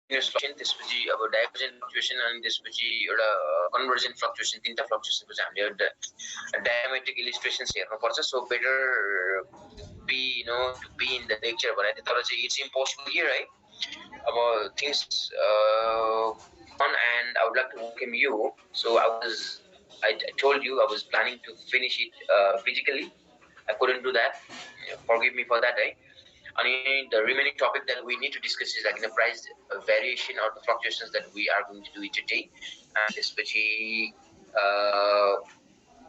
fluctuation, त्यसपछि अब divergent fluctuation अनि त्यसपछि एउटा convergent fluctuation, तीनटा fluctuation पछि हामीले एउटा diametric illustrations हेर्नुपर्छ. So better be to be in the lecture भने तर चाहिँ it's impossible here, right? About things on, and I would like to welcome you. So I told you I was planning to finish it physically. I couldn't do that. Forgive me for that, right? And the remaining topic that we need to discuss is like the price variation or the fluctuations that we are going to do it today, and especially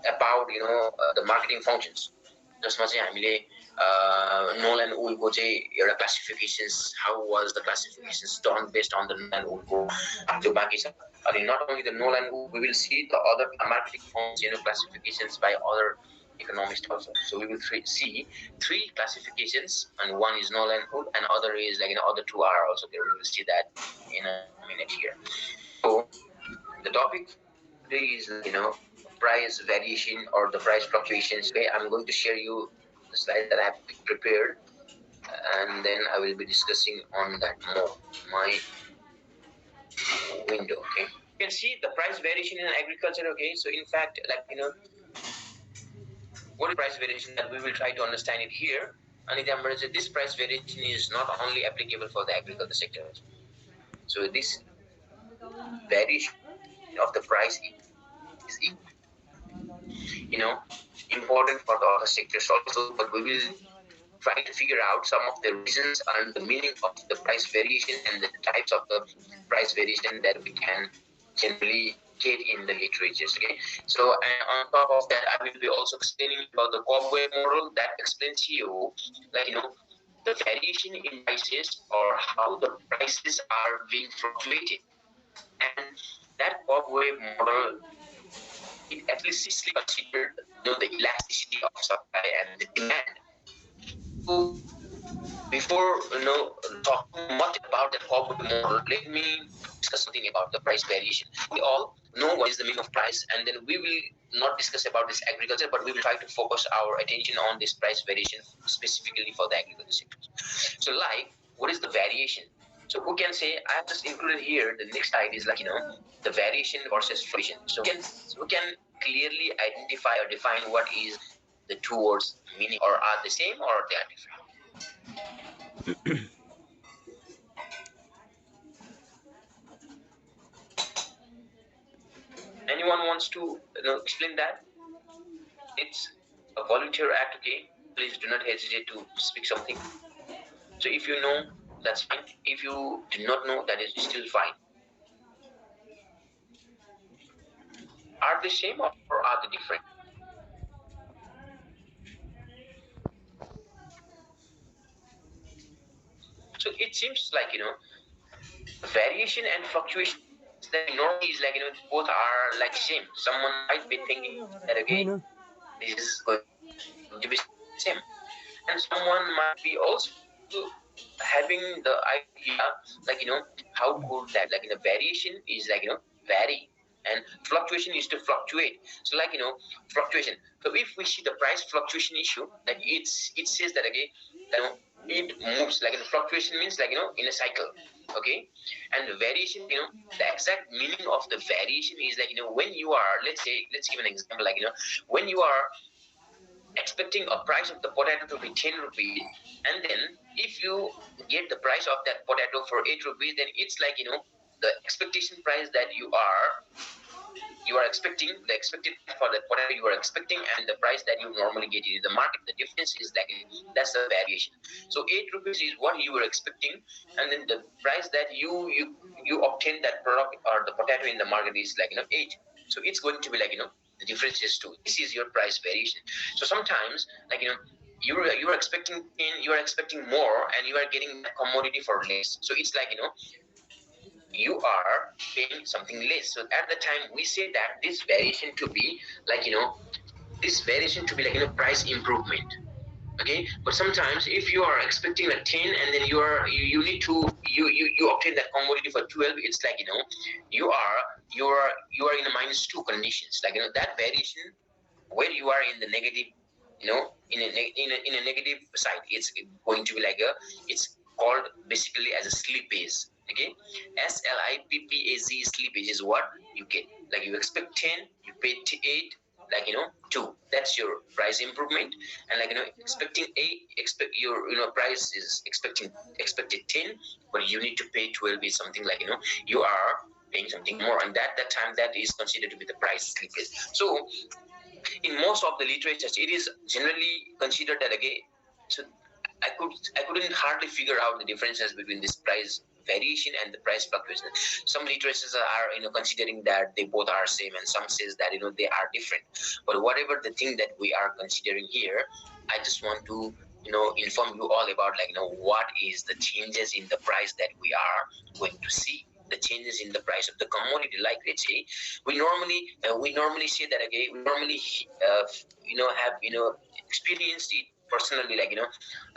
about the marketing functions. जसमा चाहिँ हामीले Null and Wool को चाहिँ एउटा classifications, how was the classifications done based on the Null and Wool को त्यो बाँकी छ. अनि not only the Null and Wool, we will see the other marketing functions classifications by other economists also. So we will see three classifications, and one is Null and Wool, and other is like other two are also there. We will see that in a minute here. So the topic today is price variation or the price fluctuations. Okay, I'm going to share you the slide that I have prepared, and then I will be discussing on that more. My window. Okay, you can see the price variation in agriculture. Okay, so in fact, like what is price variation, that we will try to understand it here. And this price variation is not only applicable for the agriculture sector. So this variation of the price is important for the other sectors also, but we will try to figure out some of the reasons and the meaning of the price variation and the types of the price variation that we can generally get in the literatures. Okay, so and on top of that, I will be also explaining about the cobweb model that explains to you like the variation in prices or how the prices are being fluctuated, and that cobweb model, it at least considered the elasticity of supply and the demand. So before talking much about the cobweb model, let me discuss something about the price variation. We all know what is the meaning of price, and then we will not discuss about this agriculture, but we will try to focus our attention on this price variation specifically for the agriculture sector. So like, what is the variation? So who can say, I have just included here, the next slide is like the variation versus fluctuation. So who can clearly identify or define what is the two words meaning, or are the same or they are different? Anyone wants to explain that? It's a volunteer act, okay? Please do not hesitate to speak something. So if you know, that's fine. If you do not know, that is still fine. Are they same or are they different? So it seems like variation and fluctuation that normally is like both are like same. Someone might be thinking that okay, this is going to be same, and someone might be also having the idea like how could that like variation is like vary and fluctuation is to fluctuate. So like fluctuation. So if we see the price fluctuation issue, that it says that okay, that it moves like fluctuation means like in a cycle. Okay, and the variation, the exact meaning of the variation is like when you are, let's give an example, like when you are expecting a price of the potato to be 10 rupees, and then if you get the price of that potato for 8 rupees, then it's like the expectation price that you are expecting, the expected for that potato you are expecting, and the price that you normally get in the market, the difference is like that's the variation. So 8 rupees is what you were expecting, and then the price that you obtain that product or the potato in the market is like 8. So it's going to be like the difference is 2. This is your price variation. So sometimes like you are expecting 10, you are expecting more, and you are getting that commodity for less. So it's like you are paying something less. So at the time we say that this variation to be like this variation to be like price improvement. Okay, but sometimes if you are expecting a 10 and then you need to you obtain that commodity for 12, it's like you are in a -2 conditions, like that variation where you are in the negative, in a negative side, it's going to be like it's called basically as a slippage. Okay, SLIPPAZ slippage is what you get. Like you expect 10, you pay 8, like 2. That's your price improvement. And like expecting 8, expect your price is expected 10, but you need to pay 12 is something like you are paying something more, and that time that is considered to be the price slippage. So in most of the literature it is generally considered that again. So I couldn't hardly figure out the differences between this price variation and the price fluctuation. Some literatures are considering that they both are same, and some says that they are different. But whatever the thing that we are considering here, I just want to inform you all about like what is the changes in the price that we are going to see. The changes in the price of the commodity, like let's say we normally say that again, we normally have experienced it personally, like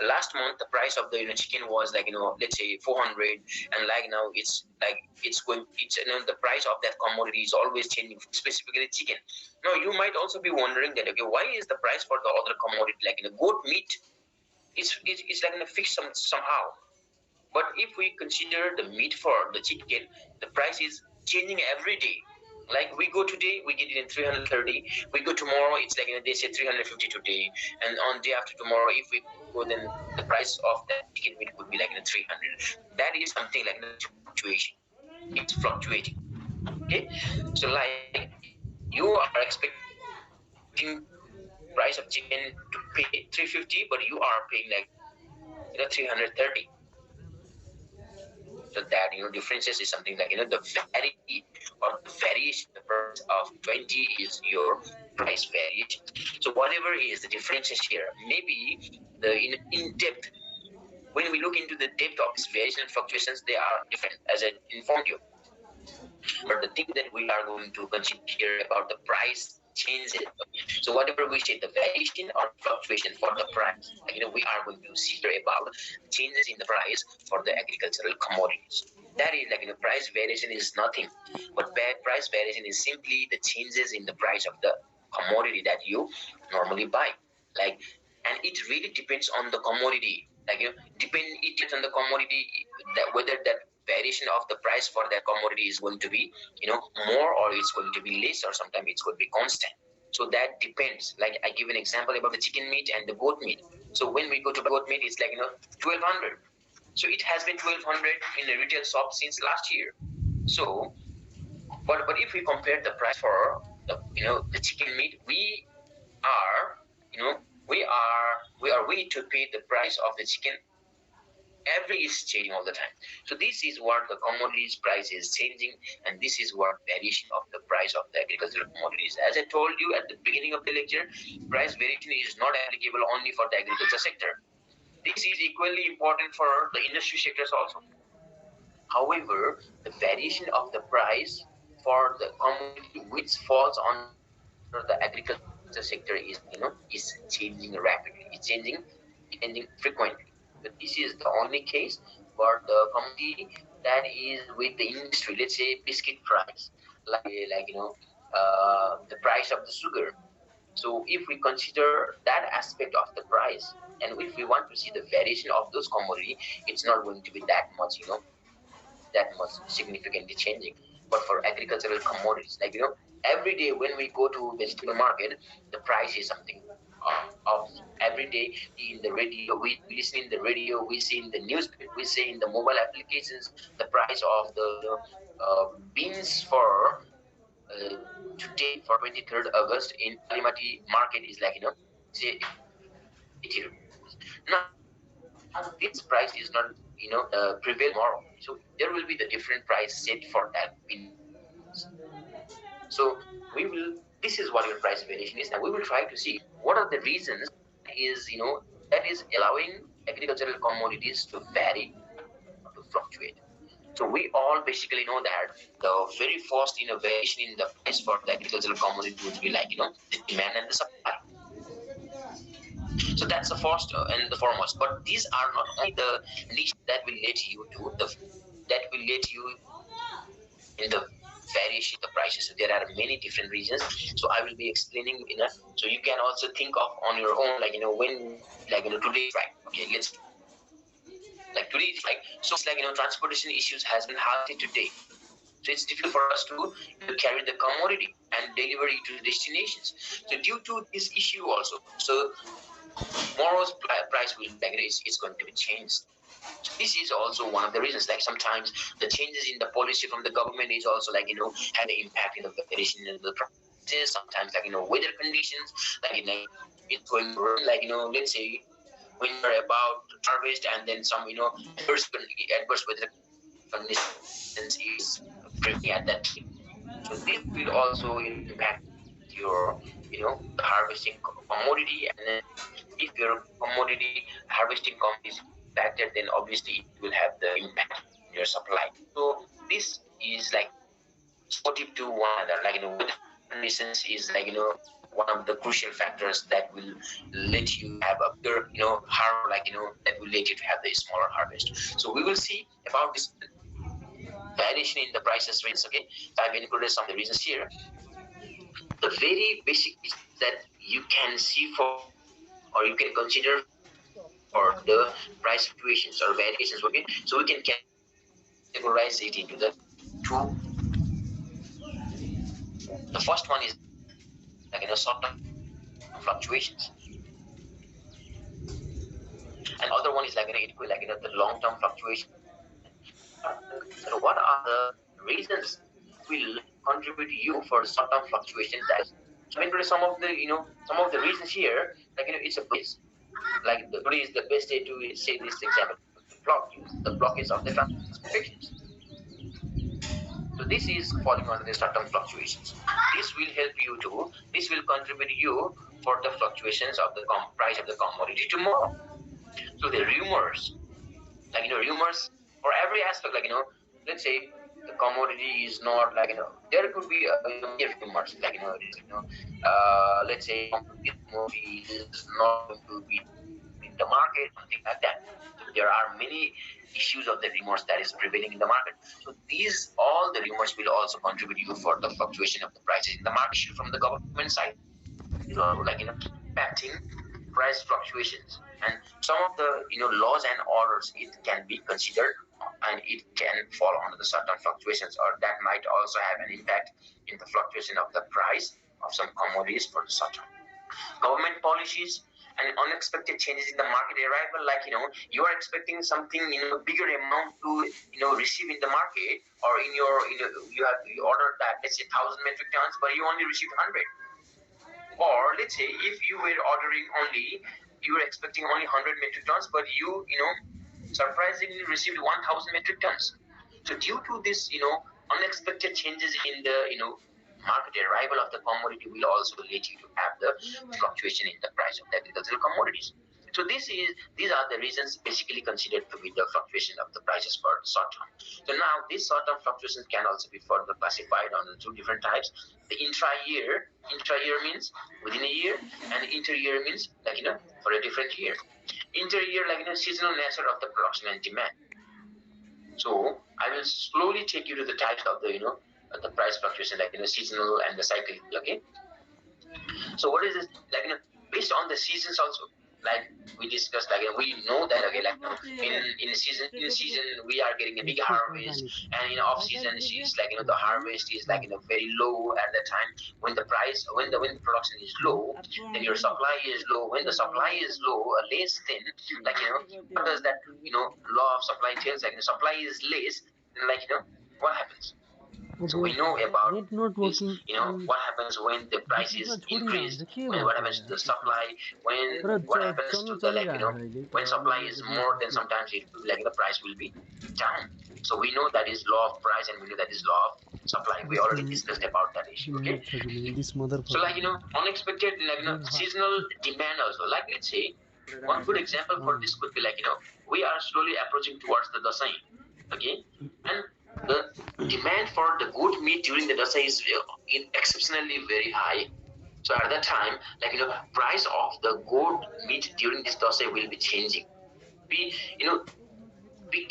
last month the price of the chicken was like let's say 400, and like now it's the price of that commodity is always changing, specifically chicken. Now you might also be wondering that okay, why is the price for the other commodity like goat meat, it's like fixed somehow. But if we consider the meat for the chicken, the price is changing every day. Like we go today, we get it in 330. We go tomorrow, it's like they say 350 today, and on day after tomorrow, if we go, then the price of that chicken meat would be like 300. That is something like fluctuation. It's fluctuating. Okay, so like you are expecting price of chicken to pay 350, but you are paying like 330. So that differences is something like the variety or the variation the price of 20 is your price variation. So whatever is the differences here, maybe the in depth, when we look into the depth of this variation and fluctuations, they are different, as I informed you. But the thing that we are going to consider here about the price changes. So whatever we say, the variation or the fluctuation for the price, like, we are going to see here about changes in the price for the agricultural commodities. That is like price variation is nothing, but price variation is simply the changes in the price of the commodity that you normally buy. Like, and it really depends on the commodity. Like it depends on the commodity, that whether that variation of the price for that commodity is going to be more, or it's going to be less, or sometimes it's going to be constant. So that depends. Like I give an example about the chicken meat and the goat meat. So when we go to goat meat, it's like 1200. So it has been 1200 in a retail shop since last year. So but if we compare the price for the chicken meat, are you know we need to pay the price of the chicken every is changing all the time. So this is what the commodities price is changing, and this is what variation of the price of the agricultural commodities. As I told you at the beginning of the lecture, price variation is not applicable only for the agriculture sector. This is equally important for the industry sectors also. However, the variation of the price for the commodity which falls under the agriculture sector is is changing rapidly. It's changing frequently. So this is the only case for the commodity that is with the industry. Let's say biscuit price, the price of the sugar. So if we consider that aspect of the price, and if we want to see the variation of those commodity, it's not going to be that much, that much significantly changing. But for agricultural commodities, every day when we go to vegetable market, the price is something of every day in the radio. We listen in the radio, we see in the newspaper, we see in the mobile applications. The price of the beans for uh, today for 23rd August in Alimati market is like say 80 rupees. Now this price is not prevail tomorrow. So there will be the different price set for that beans. So we will. This is what your price variation is, and we will try to see what are the reasons that is allowing agricultural commodities to vary or to fluctuate. So we all basically know that the very first variation in the price for the agricultural commodity would be like the demand and the supply. So that's the first and the foremost. But these are not only the conditions that will lead you to the that will lead you in the variation of the prices. So there are many different reasons. So I will be explaining you in a, so you can also think of on your own, like when, like today's right. Okay, let's Like today, it's like so. It's like transportation issues has been highlighted today. So it's difficult for us to carry the commodity and deliver it to the destinations. So due to this issue also, so tomorrow's price will be like it's going to be changed. So this is also one of the reasons. Like sometimes the changes in the policy from the government is also like have an impact in the variation in the prices. Sometimes like weather conditions, like it's going to rain. Like let's say when you're about to harvest and then some adverse weather conditions is prevailing at that time. So this will also impact your the harvesting commodity, and then if your commodity harvesting commodity is impacted, then obviously it will have the impact in your supply. So this is like supportive to one another. Like weather conditions is like one of the crucial factors that will let you have a bigger harvest, like that will let you to have the smaller harvest. So we will see about this variation in the prices rates. Okay, so I've included some of the reasons here. The very basic reasons that you can see for or you can consider for the price fluctuations or variations. Okay, so we can categorize it into the two. The first one is like short-term fluctuations, and the other one is like the long-term fluctuations. So what are the reasons will contribute to you for short-term fluctuations? That is, so I mean, some of the reasons here, like it's a base. Like today is the best day to say this example. The blockage of the transportations. So this is falling under the short-term fluctuations. This will help you to. This will contribute you for the fluctuations of the price of the commodity tomorrow. So the rumors, like rumors for every aspect, like let's say the commodity is not like there could be many rumors, like let's say this commodity is not going to be in the market, something like that. So there are many issues of the rumors that is prevailing in the market. So these all the rumors will also contribute you for the fluctuation of the prices in the market. Issue from the government side is also like impacting price fluctuations, and some of the laws and orders it can be considered, and it can fall under the certain fluctuations, or that might also have an impact in the fluctuation of the price of some commodities for the short term. Government policies and unexpected changes in the market arrival, like you are expecting something bigger amount to receive in the market, or in your you ordered that, let's say 1,000 metric tons, but you only received 100. Or let's say if you were ordering only, you were expecting only 100 metric tons, but you surprisingly received 1,000 metric tons. So due to this unexpected changes in the market arrival of the commodity will also lead you to have the fluctuation in the price of the agricultural commodities. So these are the reasons basically considered to be the fluctuation of the prices for short term. So now these short term fluctuations can also be further classified under two different types. The intra-year means within a year, and inter-year means like for a different year. Inter-year, like seasonal nature of the production and demand. So I will slowly take you to the types of the price fluctuation, like seasonal and the cyclical. Okay. So what is this? Like based on the seasons also, like we discussed, like we know that okay, like in season we are getting a big harvest, and in off season is like the harvest is like very low at the time. When the price when the production is low, then your supply is low. When the supply is low, less, then like what does that law of supply tells, like the supply is less, then like what happens? So we know about this, what happens when the price is increased, when what happens to the supply, when what happens to the when supply is more, then sometimes it will be like the price will be down. So we know that is law of price, and we know that is law of supply. We already discussed about that issue. Okay. So like unexpected, like seasonal demand also. Like let's say one good example for this could be like we are slowly approaching towards the Dasai. Okay, and the demand for the goat meat during the Dasai is exceptionally very high. So at that time, like price of the goat meat during this Dasai will be changing. We we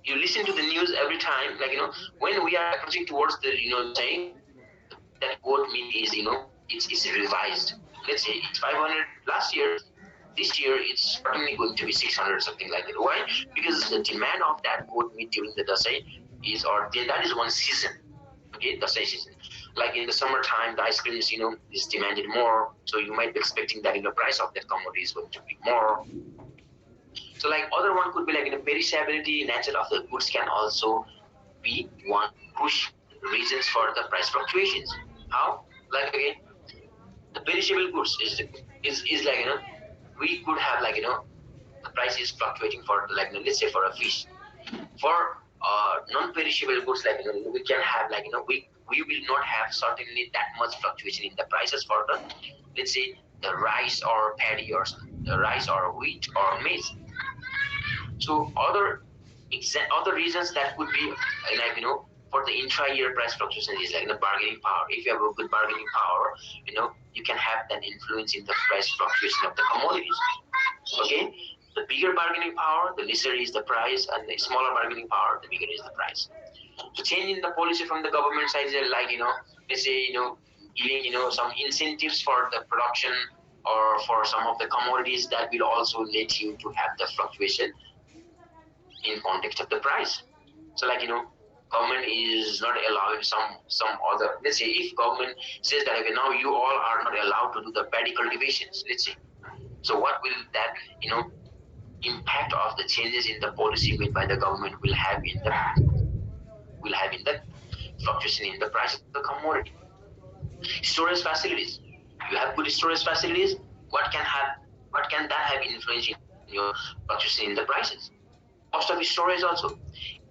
you listen to the news every time, like when we are approaching towards the Dasai, that goat meat is it's revised. Let's say it's 500 last year, this year it's certainly going to be 600 something like that. Why? Because the demand of that goat meat during the Dasai is, or that is one season. Okay, Dasai season. Like in the summertime, the ice creams, is demanded more. So you might be expecting that the price of that commodity is going to be more. So like other one could be like perishability nature of the goods can also be one push reasons for the price fluctuations. How? Like again, the perishable goods is like we could have like the price is fluctuating for like let's say for a fish. For non-perishable goods like we can have like we will not have certainly that much fluctuation in the prices for the, let's say, the rice or paddy or the rice or wheat or maize. So other reasons that could be like for the intra-year price fluctuation is like the bargaining power. If you have a good bargaining power, you can have that influence in the price fluctuation of the commodities. Okay, the bigger bargaining power, the lesser is the price, and the smaller bargaining power, the bigger is the price. So change in the policy from the government side is like let's say giving some incentives for the production or for some of the commodities that will also let you to have the fluctuation in context of the price. So like government is not allowing some other, let's say if government says that okay, now you all are not allowed to do the paddy cultivations, let's say. So what will that impact of the changes in the policy made by the government will have in the fluctuation in the price of the commodity. Storage facilities. You have good storage facilities. What can that have influence in your fluctuation in the prices? Cost of storage also.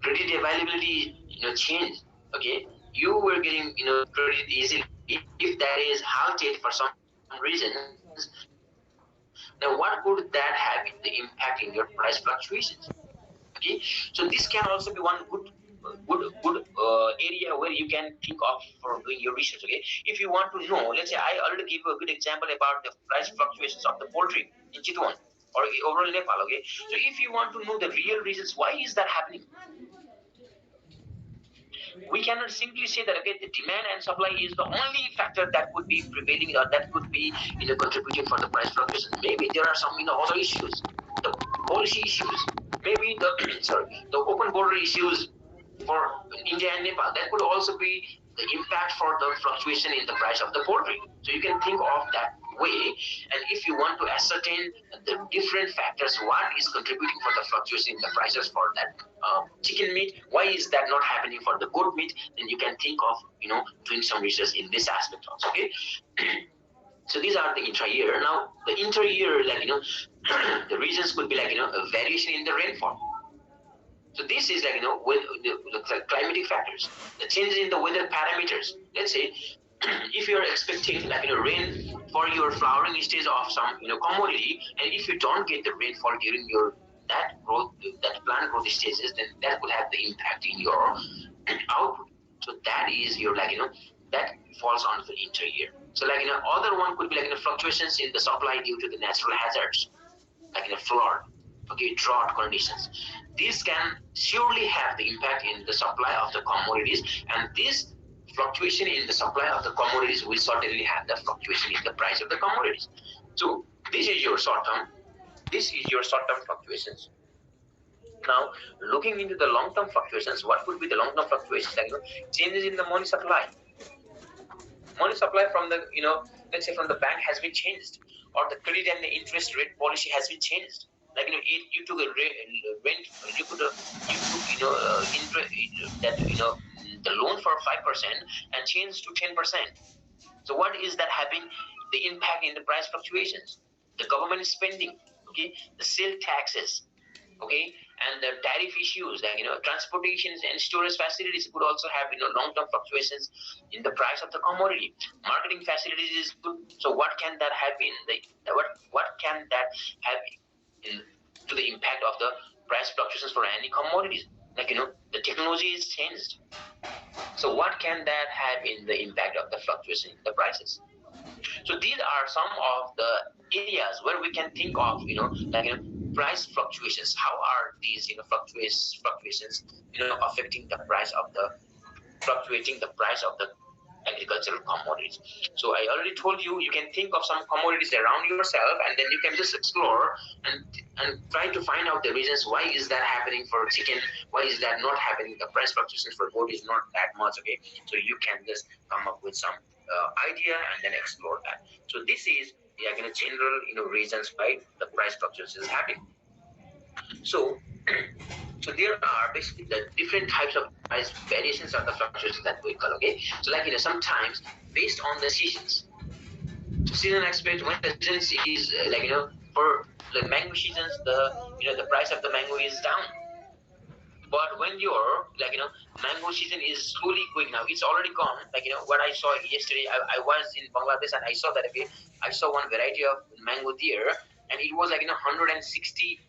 Credit availability change. Okay, you were getting credit easily. If that is halted for some reasons, now what would that have the impact in your price fluctuations? Okay, so this can also be one good area where you can think of for doing your research. Okay, if you want to know, let's say I already gave you a good example about the price fluctuations of the poultry in Chitwan or overall Nepal. Okay, so if you want to know the real reasons why is that happening, we cannot simply say that okay, the demand and supply is the only factor that could be prevailing or that could be contributing for the price fluctuation. Maybe there are some other issues, the policy issues, maybe the sorry, the open border issues for India and Nepal. That could also be the impact for the fluctuation in the price of the poultry. So you can think of that way. And if you want to ascertain the different factors, what is contributing for the fluctuation in the prices for that chicken meat, why is that not happening for the goat meat, then you can think of doing some research in this aspect also. Okay. So these are the intra-year. Now the intra-year, like the reasons could be like a variation in the rainfall. So this is like with the climatic factors, the changes in the weather parameters. Let's say if you are expecting like rain for your flowering stage of some commodity, and if you don't get the rainfall during your that plant growth stages, then that will have the impact in your output. So that is your like that falls on the inter-year. So like other one could be like fluctuations in the supply due to the natural hazards, like flood, okay, drought conditions. These can surely have the impact in the supply of the commodities, and this fluctuation in the supply of the commodities will certainly have the fluctuation in the price of the commodities. So this is your short-term. This is your short-term fluctuations. Now, looking into the long-term fluctuations, what could be the long-term fluctuations? Like changes in the money supply. Money supply from the let's say from the bank has been changed, or the credit and the interest rate policy has been changed. Like you took a rent, you could you took that the loan for 5% and changed to 10%. So what is that having the impact in the price fluctuations? The government spending, okay, the sale taxes, okay, and the tariff issues like transportations and storage facilities could also have long-term fluctuations in the price of the commodity. Marketing facilities is good. So what can that have in what can that have in, to the impact of the price fluctuations for any commodities? Like the technology is changed. So what can that have in the impact of the fluctuation in the prices? So these are some of the areas where we can think of, like price fluctuations. How are these, fluctuations, affecting the price of the fluctuating the price of the agricultural commodities. So I already told you, you can think of some commodities around yourself, and then you can just explore and try to find out the reasons why is that happening for chicken, why is that not happening. The price fluctuations for goat is not that much, okay? So you can just come up with some idea and then explore that. So this is like in a general reasons why the price fluctuations is happening. So so there are basically the different types of the price variations or the fluctuations that we call, okay? So like sometimes based on the seasons. So season aspect, when the seasons is for the mango seasons, the price of the mango is down. But when your mango season is slowly going now, it's already gone. What I saw yesterday, I was in Bangladesh and I saw that, okay, I saw one variety of mango there, and it was 160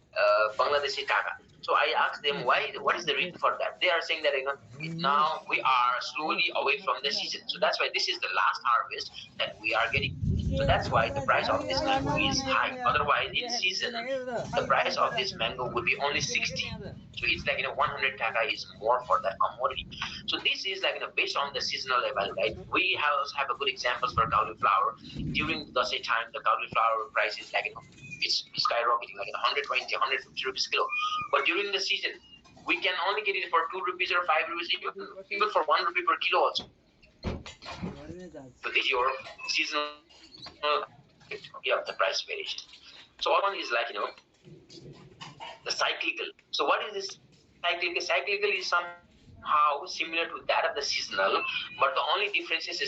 Bangladeshi taka. So I asked them why, what is the reason for that? They are saying that now we are slowly away from the season. So that's why this is the last harvest that we are getting. So that's why the price of this mango is high. Otherwise, in season, the price of this mango would be only 60. So it's 100 taka is more for that commodity. So this is based on the seasonal level, right? We also have a good examples for cauliflower. During the same time, the cauliflower price is it's skyrocketing 120, 150 rupees kilo. But during the season, we can only get it for 2 rupees or 5 rupees, even for 1 rupee per kilo also. So this is your seasonal aspect, okay, of the price variation. So other one is the cyclical. So what is this cyclical? Cyclical is somehow similar to that of the seasonal, but the only difference is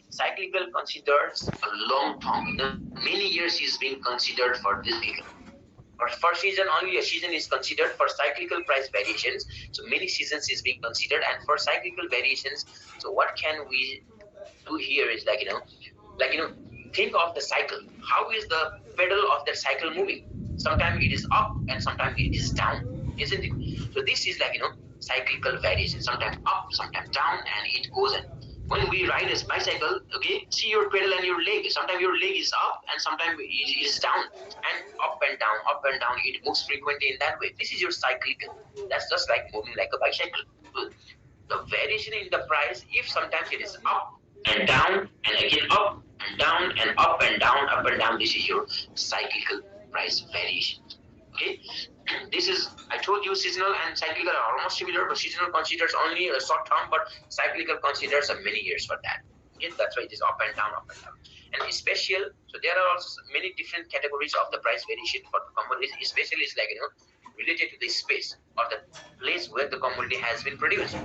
cyclical considers a long term. Many years is being considered for this cycle. For season, only a season is considered. For cyclical price variations, so many seasons is being considered. And for cyclical variations, so what can we do here is think of the cycle. How is the pedal of that cycle moving? Sometimes it is up and sometimes it is down, isn't it? So this is cyclical variation. Sometimes up, sometimes down, and it goes in. When we ride a bicycle, okay, see your pedal and your leg. Sometimes your leg is up and sometimes it is down, and up and down, up and down. It moves frequently in that way. This is your cyclical. That's just like moving like a bicycle. So the variation in the price, if sometimes it is up and down and again up and down and up and down, up and down, this is your cyclical price variation. Okay, this is, I told you, seasonal and cyclical are almost similar, but seasonal considers only a short term, but cyclical considers a many years for that. Okay, that's why it is up and down, up and down. And special, so there are also many different categories of the price variation for the commodities. Special is related to the space or the place where the commodity has been produced.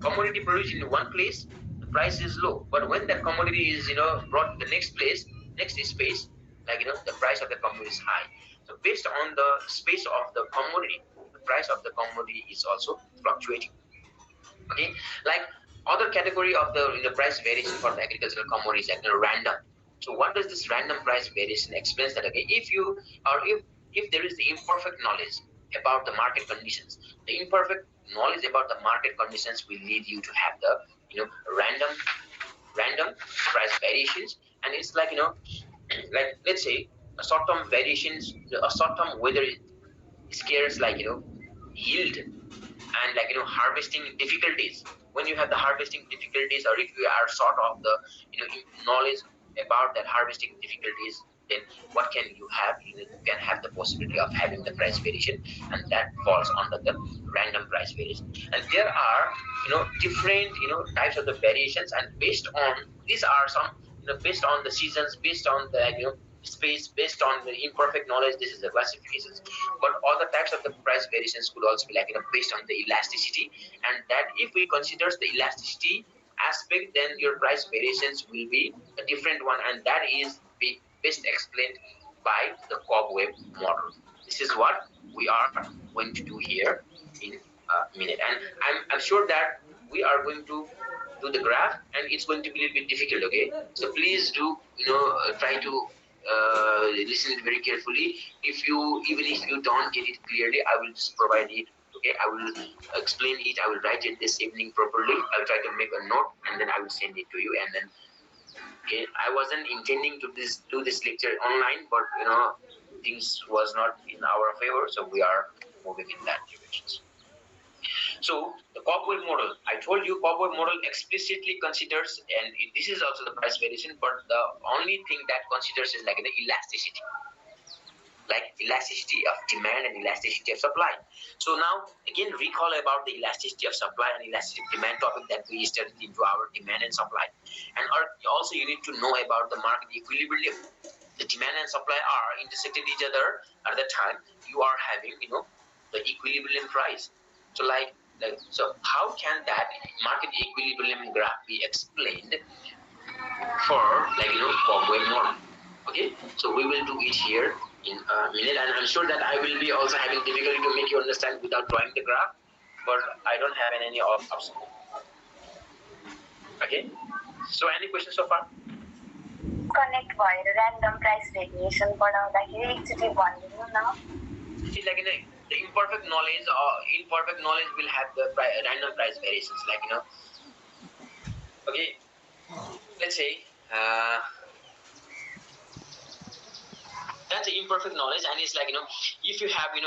Commodity produced in one place, the price is low. But when that commodity is brought to the next place, next space, the price of the commodity is high. So based on the space of the commodity, the price of the commodity is also fluctuating. Okay, like other category of the price variation for the agricultural commodities is random. So what does this random price variation explains that? Okay, if you or if there is the imperfect knowledge about the market conditions, the imperfect knowledge about the market conditions will lead you to have the random price variations. And it's like let's say a short term variations, a short term weather scares yield and harvesting difficulties. When you have the harvesting difficulties, or if you are short of the knowledge about that harvesting difficulties, then what can you have? You can have the possibility of having the price variation, and that falls under the random price variation. And there are different types of the variations, and based on these are some based on the seasons, based on the space, based on the imperfect knowledge. This is the classifications. But other types of the price variations could also be based on the elasticity, and that if we consider the elasticity aspect, then your price variations will be a different one, and that is best explained by the cobweb model. This is what we are going to do here in a minute, and I'm sure that we are going to do the graph, and it's going to be a little bit difficult. Okay, so please do try to listen it very carefully. If you, even if you don't get it clearly, I will just provide it. Okay, I will explain it. I will write it this evening properly. I'll try to make a note and then I will send it to you. And then, okay, I wasn't intending to do this lecture online, but things was not in our favor, so we are moving in that direction. So the cobweb model, I told you, cobweb model explicitly considers, and this is also the price variation, but the only thing that considers is like the elasticity, like elasticity of demand and elasticity of supply. So now again recall about the elasticity of supply and elasticity of demand topic that we studied into our demand and supply. And also you need to know about the market equilibrium. The demand and supply are intersecting each other at the time you are having, the equilibrium price. So so how can that market equilibrium graph be explained for cobweb model? Okay, so we will do it here in a minute, and I'm sure that I will be also having difficulty to make you understand without drawing the graph, but I don't have any obstacle. Okay, so any questions so far? Connect wire random price variation पढाउँदाखेरि एकचोटि भनिदिनु न. See, the imperfect knowledge will have the random price variations, okay, let's say that's the imperfect knowledge, and it's if you have the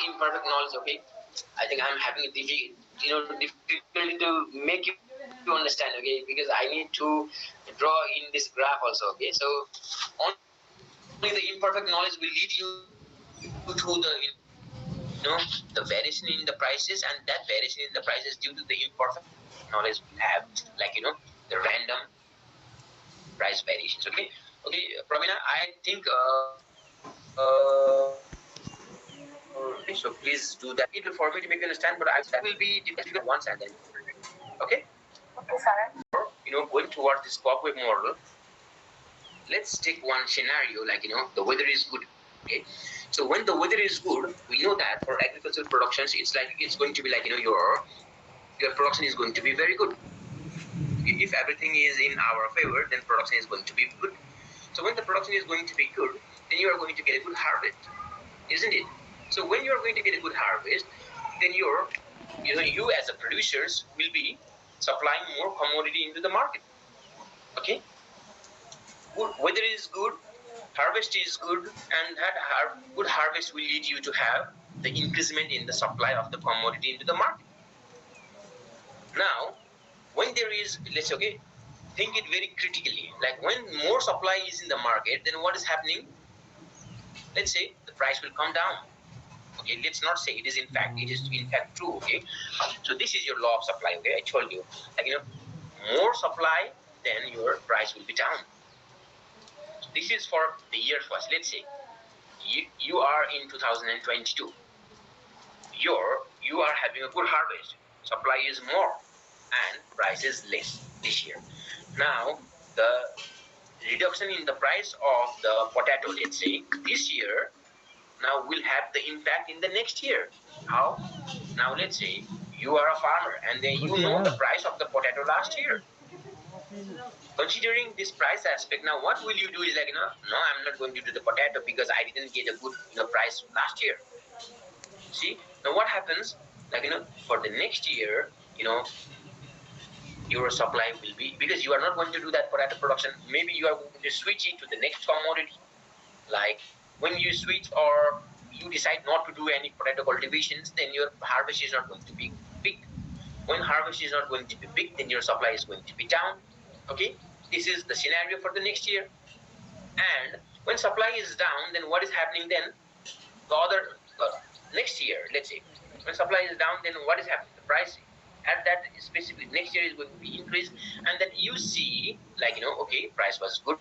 imperfect knowledge, okay, I think I'm having a difficulty to make you understand, okay, because I need to draw in this graph also, okay. So only the imperfect knowledge will lead you to the variation in the prices, and that variation in the prices due to the imperfect knowledge will have the random price variations. Okay, Pravina, I think so please do that. It will for me to make you understand, but that will be difficult once and then. Okay. Okay, sir. Going towards this cobweb model, let's take one scenario the weather is good. Okay, so when the weather is good, we know that for agricultural productions, it's going to be your production is going to be very good. If everything is in our favor, then production is going to be good. So when the production is going to be good, then you are going to get a good harvest, isn't it? So when you are going to get a good harvest, then you as a producers will be supplying more commodity into the market. Okay, weather is good, harvest is good, and that good harvest will lead you to have the increasement in the supply of the commodity into the market. Now, when there is, think it very critically. Like when more supply is in the market, then what is happening? Let's say the price will come down. Okay, let's not say it is in fact true. Okay, so this is your law of supply. Okay, I told you, more supply, then your price will be down. This is for the year first. Let's say you are in 2022. You are having a good harvest. Supply is more and price is less this year. Now the reduction in the price of the potato, let's say this year, now will have the impact in the next year. How? Now let's say you are a farmer and then you know the price of the potato last year. Considering this price aspect, now what will you do is no, I'm not going to do the potato because I didn't get a good price last year. See, now what happens, for the next year, your supply will be, because you are not going to do that potato production, maybe you are going to switch it to the next commodity. Like when you switch or you decide not to do any potato cultivations, then your harvest is not going to be big. When harvest is not going to be big, then your supply is going to be down. Okay, this is the scenario for the next year. And when supply is down, then what is happening then? The other next year, let's say, when supply is down, then what is happening? The price at that specific next year is going to be increased, and then you see okay, price was good.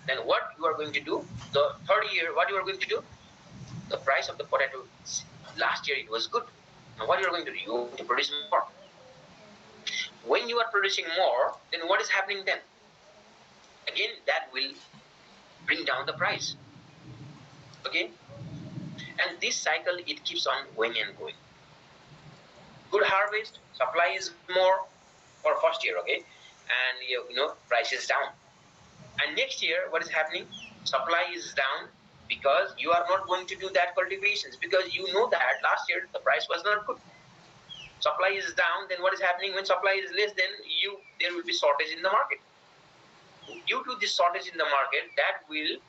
Then what you are going to do? The third year, what you are going to do? The price of the potato last year it was good. Now what you are going to do? You are going to produce more. When you are producing more, then what is happening then? Again, that will bring down the price. Okay, and this cycle it keeps on going and going. Good harvest, supply is more for first year, okay, and price is down. And next year, what is happening? Supply is down because you are not going to do that cultivations because you know that last year the price was not good. Supply is down, then what is happening? When supply is less, then there will be shortage in the market. Due to this shortage in the market, that will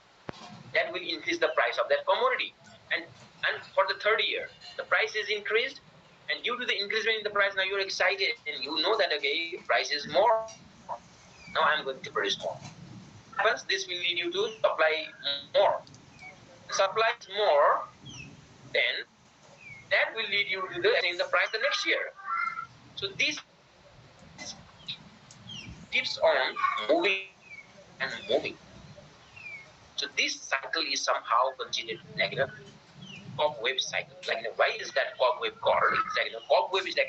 increase the price of that commodity. And for the third year, the price is increased. And due to the increasement in the price, now you're excited and you know that okay, price is more. Now I'm going to produce more. What happens? This will lead you to supply more. Supply is more, then that will lead you to the in the price the next year. So this keeps on moving and moving. So this cycle is somehow considered like cobweb cycle. Like why is that cobweb called? It's like cobweb is like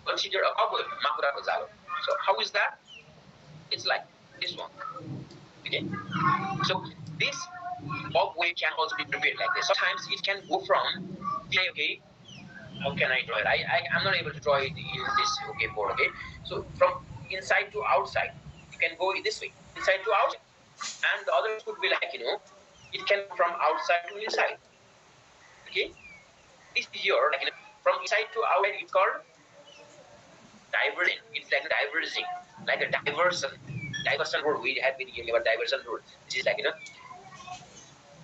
consider a cobweb makura kozalo. So how is that? It's like this one. Okay. So this cobweb can also be prepared like this. Sometimes it can go from okay. How can I draw it? I'm not able to draw it in this okay board. Okay. So from inside to outside, you can go this way, inside to outside, and the others could be like it can go from outside to inside. Okay. This here like from inside to outside, it's called diverging. It's like diverging, like a diversion. Diversion rule we have been hearing about diversion rule. This is like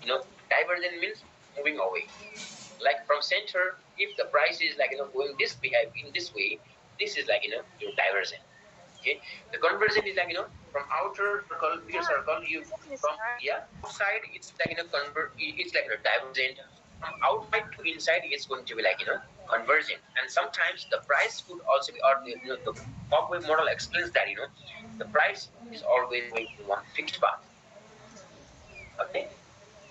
divergent means moving away. Like from center, if the price is like going this behave in this way, this is like your divergent. Okay, the conversion is like from outer circle, bigger circle, you from outside it's like convert. It's like a divergent. From outside to inside, it's going to be like convergent. And sometimes the price could also be, or the cobweb model explains that the price is always going in one fixed path. Okay,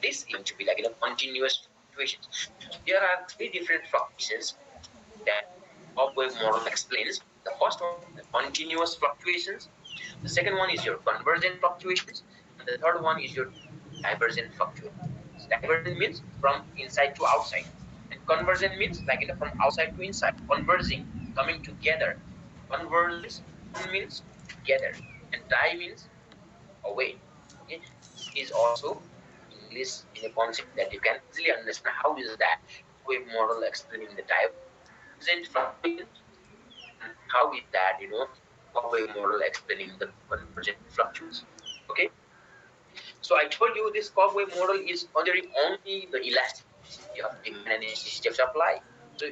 this is going to be like continuous fluctuations. So there are three different fluctuations that cobweb model explains. The first one, the continuous fluctuations. The second one is your convergent fluctuations, and the third one is your divergent fluctuations. Divergent means from inside to outside, and convergent means like from outside to inside, converging, coming together. Convergence means together, and die means away. Okay, this is also English in a concept that you can easily understand. How is that wave model explaining the divergent fluctuations, and how is that wave model explaining the convergent fluctuations? Okay, so I told you this cobweb model is considering only the elasticity of demand and elasticity of supply. So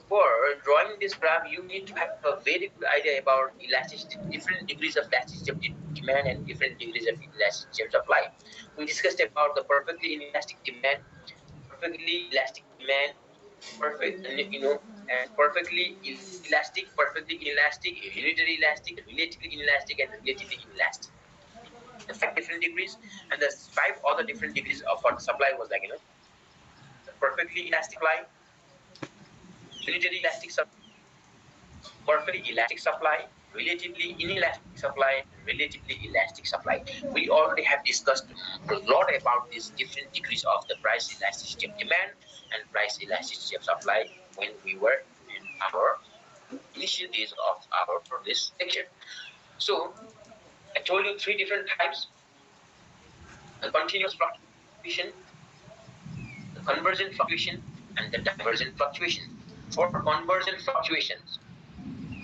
for drawing this graph, you need to have a very good idea about elasticity, different degrees of elasticity of demand and different degrees of elasticity of supply. We discussed about the perfectly inelastic demand, perfectly elastic demand, perfect, and perfectly elastic, perfectly inelastic, unitary elastic, relatively inelastic, and relatively inelastic. The five different degrees, and the five other different degrees of what supply was like the perfectly elastic supply, unitary elastic supply, perfectly elastic supply, relatively inelastic supply, and relatively elastic supply. We already have discussed a lot about these different degrees of the price elasticity of demand and price elasticity of supply when we were in our initial days of our this lecture. So I told you three different types: the continuous fluctuation, the convergent fluctuation, and the divergent fluctuation. For convergent fluctuations,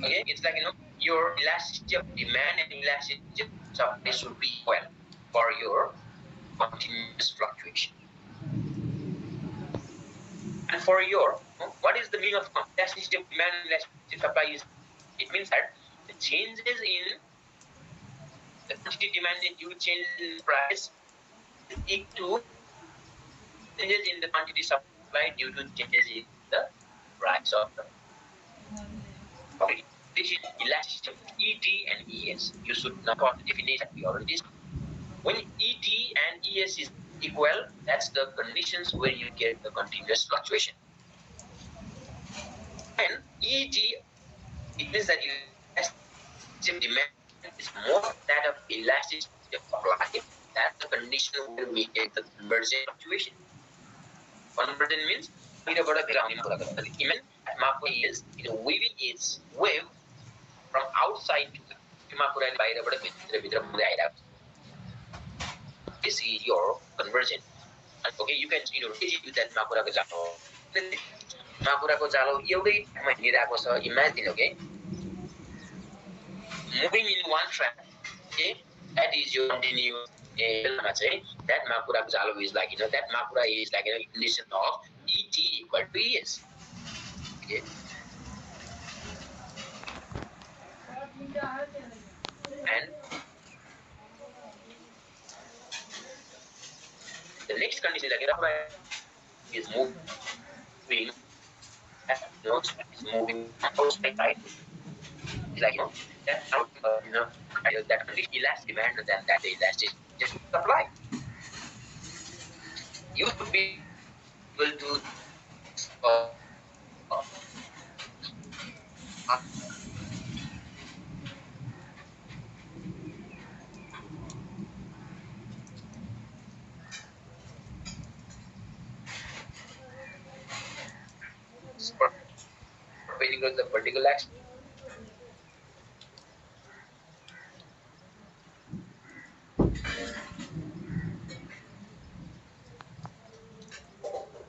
okay, it's like your elasticity of demand and elasticity of supply should be equal for your continuous fluctuation. And for your what is the meaning of elasticity of demand and elasticity of supply? Is it means that the changes in the quantity demanded due to changes in price is equal to changes in the quantity supplied due to changes in the price of the commodity. This is elasticity of ET and ES. You should know about the definition we already discussed. When ET and ES is equal, that's the conditions where you get the continuous fluctuation. When ET, it means that elasticity of demand is more than that of elasticity of supply. That's the condition where we get the convergent fluctuation. Convergent means even Makura is weaving its wave from outside to Makura this is your conversion. And okay, you can relate with that Makura ko jalo. Makura ko jalo एउटै ठाउँमा हिँडिरहेको छ. Imagine, okay, moving in one track. Okay, that is your continuous that Makura ko jalo is like that Makura is like equation of ET equal to ES. Okay, And the next condition is like is moving, is moving outside, right? It's like that that condition elastic demand, then that the elasticity just apply. You should be able to perpendicular to the vertical axis.